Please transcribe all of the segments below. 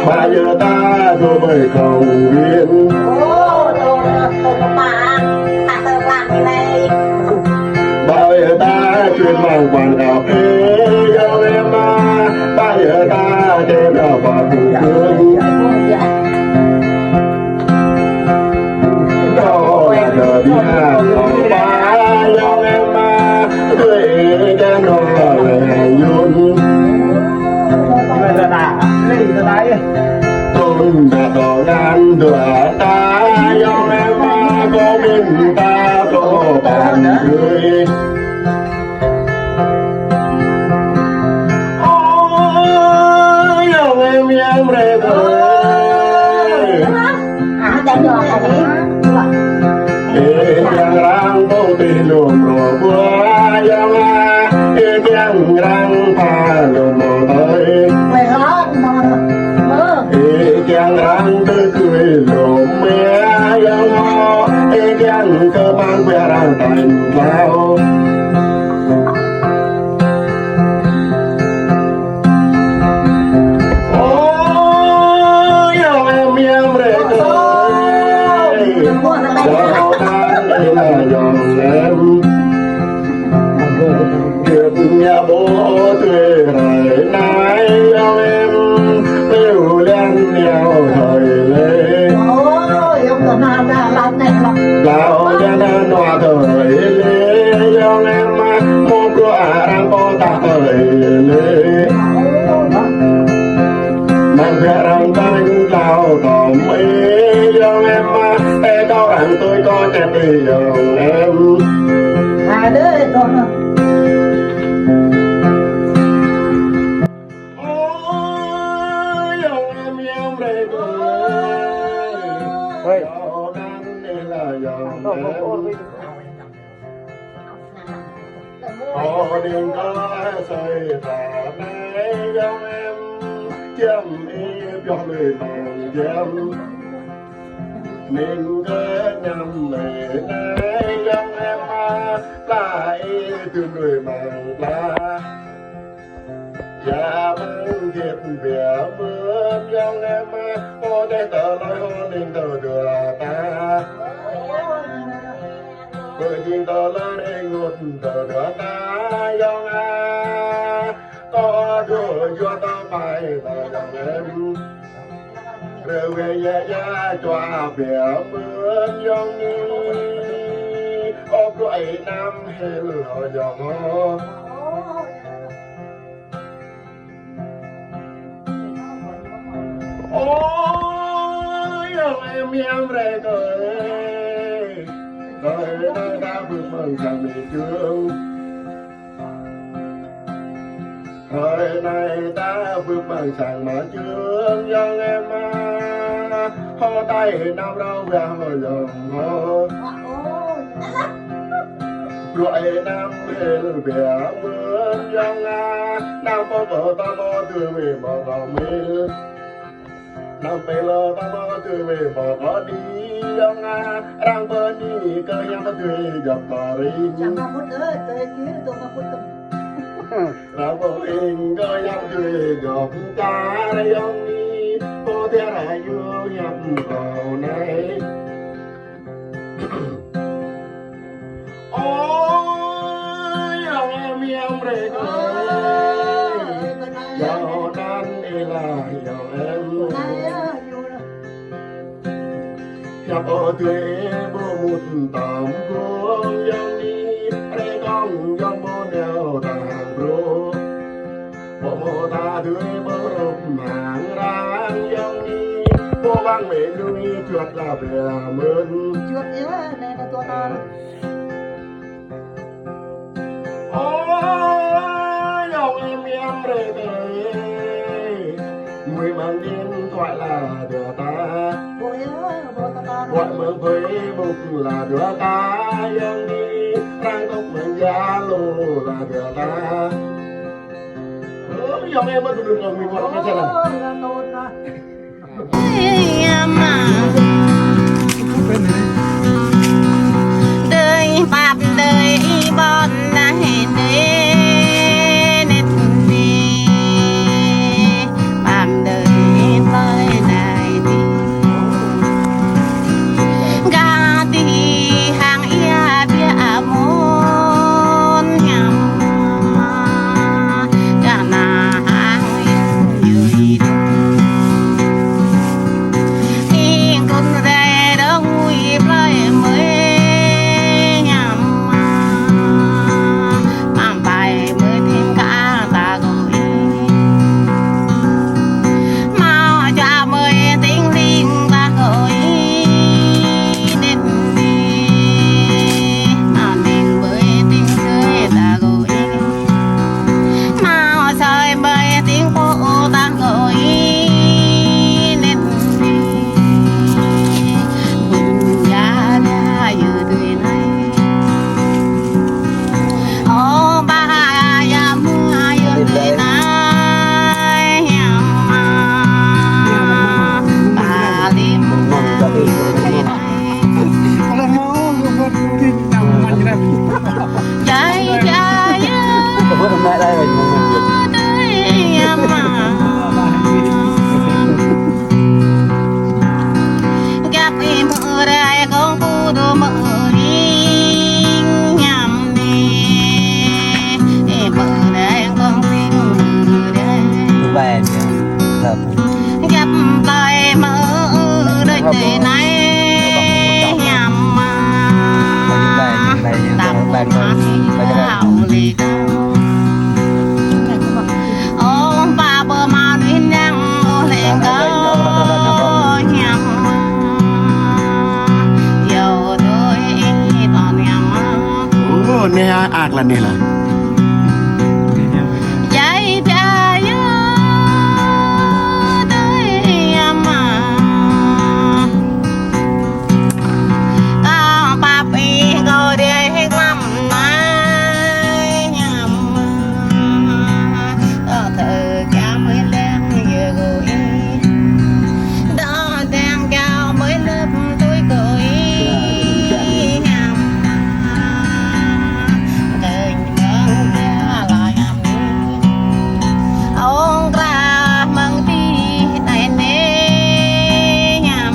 Bao giờ ta thua bởi cầu biên. Bao giờ ta chuyên mang quảng cáo ê yêu em à. Bao giờ ta trên ở vào cùng cưới. Đó là đời đi hạ có ba yêu em à. Cười cho nó là dùn. Tôi đã có ngàn đứa ta yêu em à. Có mình ta có bạn cười. Ôi yêu em rê cười. Yang rang bau tilum roba yang yang rang palum oi yang rang cười lùm yang cơ mang về rang thành vào ôi em rê cười là dòng em việc nhà bố thuê rời nái yêu em yêu lên nhau thời lê lão gia nên hòa thời lê yêu em một cửa đang có ta thời lê nàng về rằng cánh lao tòm yêu em để cao rằng tôi có trẻ đi dòng em đấy con ôi dòng em đây cười dòng anh đây là dòng em họ đừng có xây ra đây dòng em chăm em cho người bằng dâm mình cứ nhầm mẹ này dòng em lại từ người bằng ta và mang thiệt vẻ bướm dòng em có thể tờ nói hôn nên tờ đưa ta bởi vì tờ lên em ngột tờ đưa ta dòng có đưa cho ta phải tờ dòng em rồi về nhà cho vẻ bướm dòng đi ốp đuổi năm hên ở dòng ôi em rê cười đời nơi ta bước mừng rằng bị thương thời này ta bước bằng sàng mà chương dân em hô tay năm đâu về hồi dòng hô rồi năm hên về bướm dân năm có vợ ta mô từ vì một lòng mình năm bê lô ta mô từ vì một có đi dân đang bên đi cơ nhắm tùy dọc tỏ rin chẳng có phút nữa tôi kia tôi có phút tầm là một hình cơ nhắm tùy dọc ta đây ông đi cô thế là vô nhập vào này ôi em rê cười dạo nan đi là dạo em nhập ở thuê bố một tạm cuồng dòng đi đây con dòng bố nèo tàng rô bố mô ta thuê bố rộp mạng ràng dòng đi bố băng mẹ nuôi chuột là về mơn chuột nhớ này là tôi to ôi dòng em rê cười mười mang điện thoại là đứa ta bố nhớ bố to gọi mượn Facebook là đứa ta dân đi đang cốc mượn Zalo là đứa ta dòng em mới được rồi mình gọi nó sẽ là đời bạp đời bọn là hẹn đời nét về bạp đời đời ครับ gặp tay mơ đôi tề này nhằm mà tạm hát hào lì ông bà bờ mà đi nhang ô lên cơ nhằm dầu tôi toàn nhằm โอ้เนี่ยอากละนี่ล่ะ dây trái tới mà cao bà bị gọi để ngắm mai nhằm thơ ca mới lên giờ gối đó đang cao mới lớp tôi cười nhằm đời mong lại ông ra mừng đi này nè nhằm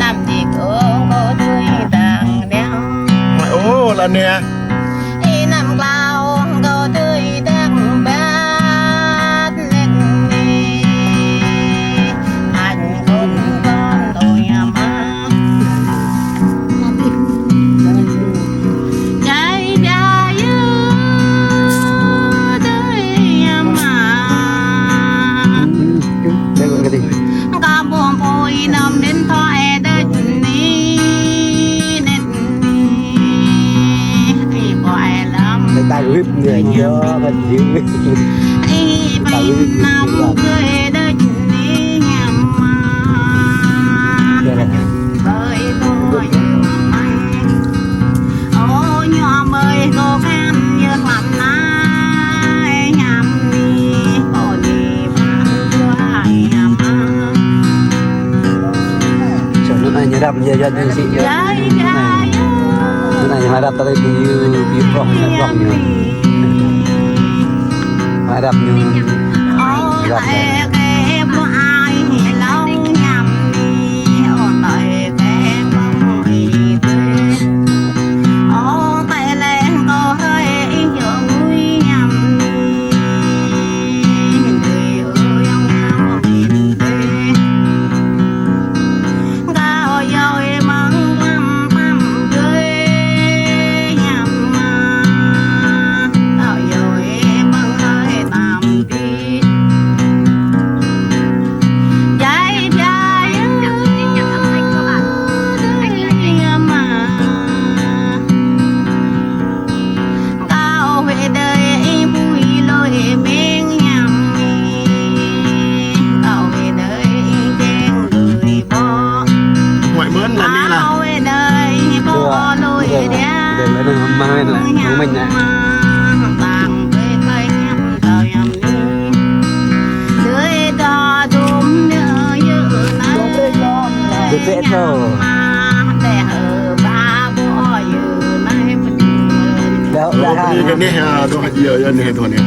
nằm thì cũng có đuôi tàng đeo โอ้ละเนี่ย đi nằm lao có đuôi tàng bát lên đi anh con tôi mà trái trái tới mà đây là cái gì có buồn vui nằm đến thoại đất ní đất ní gọi lắm đây tay whip người cho mình giữ đi bay nằm cười đất ní nhằm mà đây là bởi tôi mày ô nhỏ mới cô khen như làm nai nhằm đi ô đi bán qua nhằm cho nó này như đập như dân như chị trái trái cái này mà đập tới như vòng như mà đập như ô lại cái của ai lâu nhằm đi ô lại cái môi tươi ô tay lên cô hơi nhớ nguy nhằm đi người ơi ông nhau mình tươi cao dồi mong lắm tâm cười nhằm cao dồi mong hơi tạm đi trái trái mà cao về đời vui lối bên nhằm cao về đời chen lười bỏ หวยเหมือนละนี่ล่ะ cao về đời bỏ lối đây đá là nó mai là của mình nè tàng về cây nhắm thời nhắm đi lưới đò đùm nhớ nhớ này được vẽ cho để hờ ba bỏ giờ này mình แล้ว โอ้ ได้ พอดีกันนี่ฮะตัวเยอะๆนี่ตัวนี้